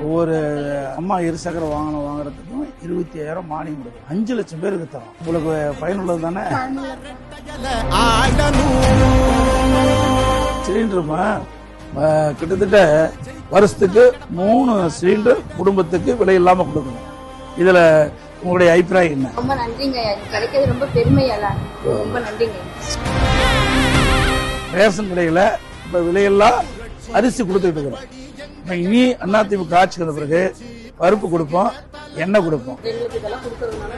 ஒவ்வொரு அம்மா இருசக்கர வாகனம் வாங்குறதுக்கும் 25,000 மானியம் கொடுக்கும். 5 லட்சம் பேருக்கு தரும். உங்களுக்கு பயனுள்ளது தானே? சிலிண்டருமா கிட்டத்தட்ட வருஷத்துக்கு 3 சிலிண்டர் குடும்பத்துக்கு விலை இல்லாம கொடுக்கணும். இதுல உங்களுடைய அபிப்பிராயம் என்ன? ரொம்ப நன்றிங்க, கிடைக்கிறது ரொம்ப பெருமையால. ரொம்ப நன்றிங்க. ரேஷன் கடையில இப்ப விலையெல்லாம் அரிசி கொடுத்துட்டு இருக்கிறோம். இனி அதிமுக ஆட்சிக்கு வந்த பிறகு பருப்பு கொடுப்போம், எண்ணெய் கொடுப்போம். எங்களுக்கு இதெல்லாம் கொடுக்கறதுனால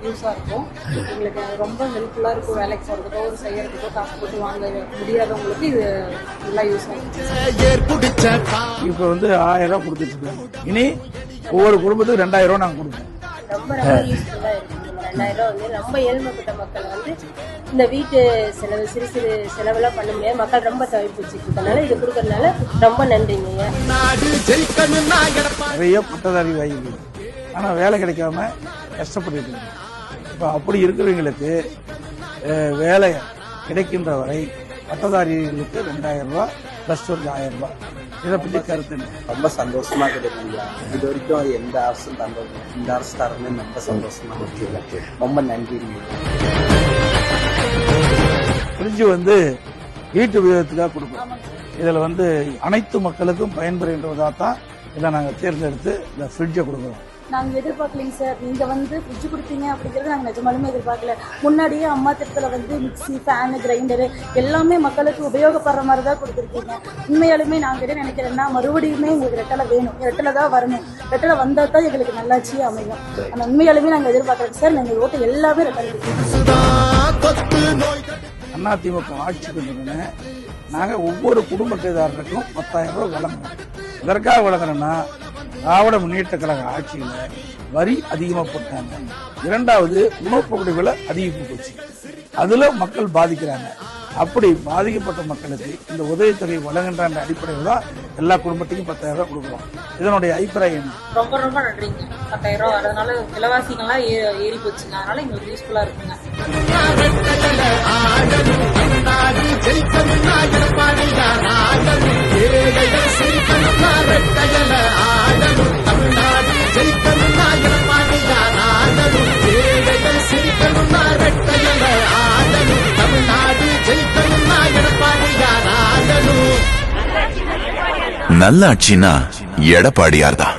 யூஸா இருக்கும். எங்களுக்கு ரொம்ப ஹெல்ப்ஃபுல்லா இருக்கும். வேலைக்கு போறதுக்கோ ஒரு செய்யறதுக்கோ காசு போட்டு வாங்க முடியாதவங்களுக்கு இது நல்லா யூஸ் ஆகும். இப்ப 1000 ரூபாய் கொடுத்துட்டு இருக்காங்க. இனி ஒவ்வொரு குடும்பத்துக்கு 2000 ரூபாய் நாங்க கொடுப்போம். ரொம்ப யூஸ்ஃபுல்லா இருக்கு. 2000 ரொம்ப ஏழ்மைப்பட்ட மக்கள் இந்த வீட்டு செலவு சிறு சிறு செலவெல்லாம் பண்ண முடியாது. மக்கள் ரொம்ப தவிர்ப்பிச்சுட்டு இருக்கனால இது கொடுக்கறதுனால ரொம்ப நன்றிங்க. நிறைய பட்டதாரி வாங்கி ஆனா வேலை கிடைக்காம கஷ்டப்பட்டு இருக்காங்க. இப்ப அப்படி இருக்கிறவங்களுக்கு வேலை கிடைக்கின்ற வரை பட்டதாரிகளுக்கு 2000 ரூபாய் பிளஸ் ஒரு 1000 ரூபாய். இதை பத்தி கருத்து ரொம்ப சந்தோஷமா கிடைக்குங்க. இது வரைக்கும் எந்த அரசும் தந்தது, இந்த அரசு தரணும் ரொம்ப சந்தோஷமா இருக்கு. ரொம்ப நன்றி. ஃப்ரிட்ஜ் வீட்டு உபயோகத்துக்காக கொடுக்கணும். இதுல அனைத்து மக்களுக்கும் பயன்பெறுகின்றதா தான் இதை நாங்க தேர்ந்தெடுத்து இந்த ஃப்ரிட்ஜை கொடுக்குறோம். நாங்கள் எதிர்பார்க்கலைங்க சார். நீங்கள் ஃப்ரிட்ஜ் கொடுத்தீங்க அப்படிங்கிறது நாங்கள் நிஜமாலுமே எதிர்பார்க்கல. முன்னாடியே அம்மா திட்டத்தில் மிக்சி, ஃபேனு, கிரைண்டரு எல்லாமே மக்களுக்கு உபயோகப்படுற மாதிரி தான் கொடுத்துருக்கீங்க. உண்மையாலுமே நாங்கள் என்ன நினைக்கிறேன்னா மறுபடியுமே எங்களுக்கு ரெட்டலை வேணும், ரெட்டலை தான் வரணும். ரெட்டலை வந்தால் தான் எங்களுக்கு நல்லாட்சியே அமையும். ஆனால் உண்மையாலுமே நாங்கள் எதிர்பார்க்குறோம் சார். நாங்கள் ஓட்டு எல்லாமே ரெட்டலை. அதிமுக ஆட்சிக்கு வந்தோடனே நாங்கள் ஒவ்வொரு குடும்பத்தைதாரருக்கும் 10,000 ரூபாய் வழங்கணும். இதற்காக வழங்கணும்னா திராவிட முன்னேற்ற கழக ஆட்சியில வரி அதிகமா போட்டாங்க. 2வது உணவுப் பொருட்கள் விலை அதிகரிப்பு போச்சு. அதுல மக்கள் பாதிக்கிறாங்க. அப்படி பாதிக்கப்பட்ட மக்களுக்கு இந்த உதவித்தொகை வழங்குகின்ற அடிப்படையில் தான் எல்லா குடும்பத்துக்கும் 10,000 ரூபாய் கொடுக்குறோம். இதனுடைய அபிப்பிராயம் ரொம்ப ரொம்ப நன்றிங்க. 10,000 ரூபாய் வரதுனால விலைவாசிகள்லாம் ஏறி போச்சுங்க. அதனால எங்களுக்கு யூஸ்ஃபுல்லா இருக்குங்க. நல்லாட்சினா எடப்பாடியார் தான்.